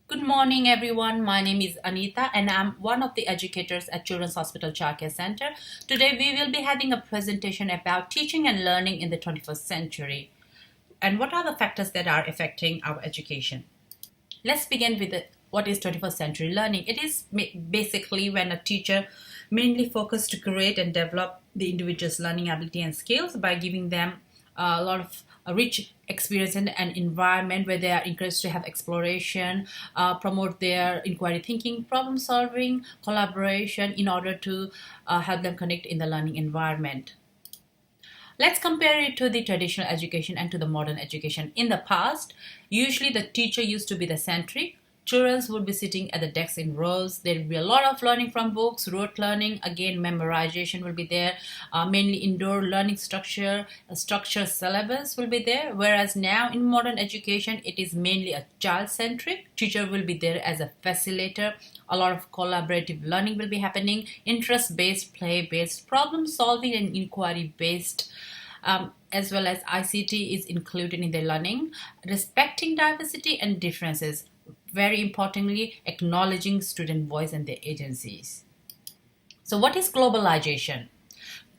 Good morning, everyone. My name is Anita, and I'm one of the educators at Children's Hospital Childcare Center. Today, we will be having a presentation about teaching and learning in the 21st century and what are the factors that are affecting our education. Let's begin with what is 21st century learning. It is basically when a teacher mainly focuses to create and develop the individual's learning ability and skills by giving them a lot of a rich experience in an environment where they are encouraged to have exploration, promote their inquiry thinking, problem solving, collaboration in order to help them connect in the learning environment. Let's compare it to the traditional education and to the modern education. In the past, usually the teacher used to be the centric. Children would be sitting at the desks in rows. There will be a lot of learning from books, rote learning. Again, memorization will be there. Mainly indoor learning structure, a structured syllabus will be there. Whereas now in modern education, it is mainly a child-centric. Teacher will be there as a facilitator. A lot of collaborative learning will be happening. Interest-based, play-based, problem-solving and inquiry-based. As well as ICT is included in the learning. Respecting diversity and differences. Very importantly, acknowledging student voice and their agencies. So what is globalization?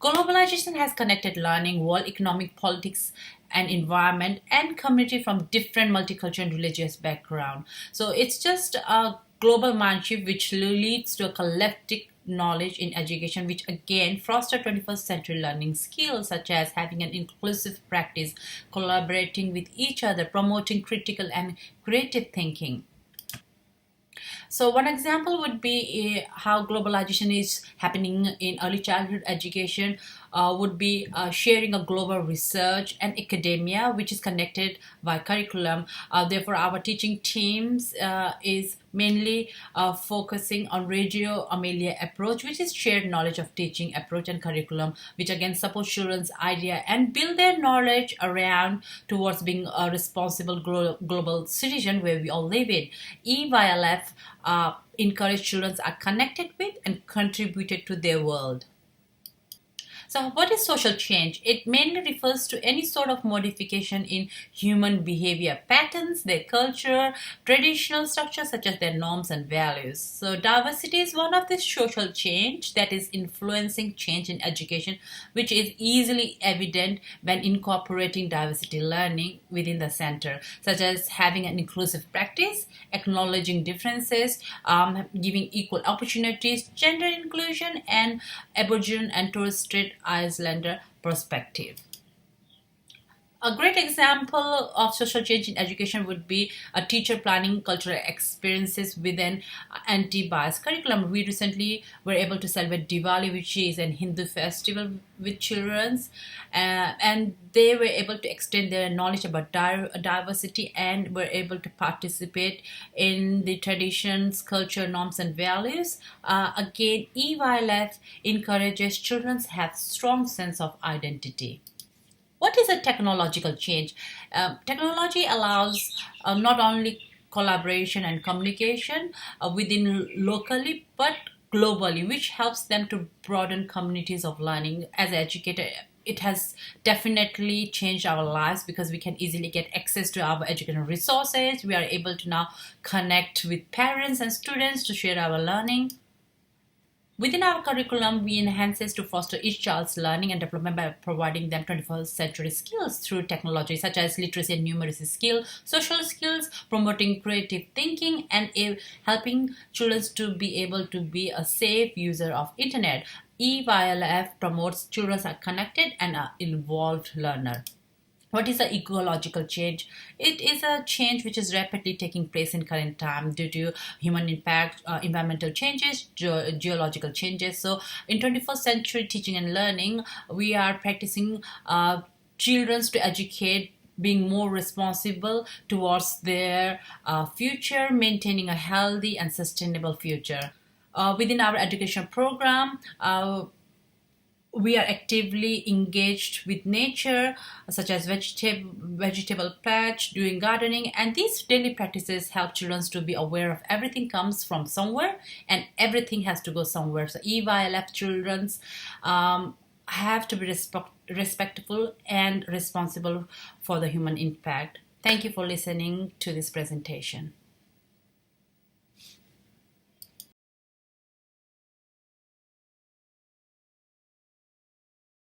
Globalization has connected learning, world economic, politics, and environment, and community from different multicultural and religious background. So it's just a global mindset which leads to a collective knowledge in education, which again foster 21st century learning skills such as having an inclusive practice, collaborating with each other, promoting critical and creative thinking. So one example would be how globalization is happening in early childhood education would be sharing a global research and academia which is connected by curriculum. Therefore, our teaching teams is mainly focusing on Radio Amelia approach, which is shared knowledge of teaching approach and curriculum, which again supports children's idea and build their knowledge around towards being a responsible global citizen where we all live in. EYLF encourage children are connected with and contributed to their world. So what is social change? It mainly refers to any sort of modification in human behavior patterns, their culture, traditional structures such as their norms and values. So diversity is one of the social change that is influencing change in education, which is easily evident when incorporating diversity learning within the center, such as having an inclusive practice, acknowledging differences, giving equal opportunities, gender inclusion, and Aboriginal and Torres Strait Islander perspective. A great example of social change in education would be a teacher planning cultural experiences with an anti-bias curriculum. We recently were able to celebrate Diwali, which is an Hindu festival with children, and they were able to extend their knowledge about diversity and were able to participate in the traditions, culture, norms, and values. Again, EYLF encourages children to have strong sense of identity. What is a technological change? Technology allows not only collaboration and communication within locally, but globally, which helps them to broaden communities of learning. As an educator, it has definitely changed our lives because we can easily get access to our educational resources. We are able to now connect with parents and students to share our learning. Within our curriculum, we enhance this to foster each child's learning and development by providing them 21st century skills through technology such as literacy and numeracy skills, social skills, promoting creative thinking, and helping children to be able to be a safe user of internet. EYLF promotes children are connected and are involved learner. What is the ecological change? It is a change which is rapidly taking place in current time due to human impact, environmental changes, geological changes. So in 21st century teaching and learning, we are practicing children to educate being more responsible towards their future, maintaining a healthy and sustainable future. Within our education program, we are actively engaged with nature, such as vegetable patch, doing gardening, and these daily practices help children to be aware of everything comes from somewhere and everything has to go somewhere. So EYLF children have to be respectful and responsible for the human impact. Thank you for listening to this presentation.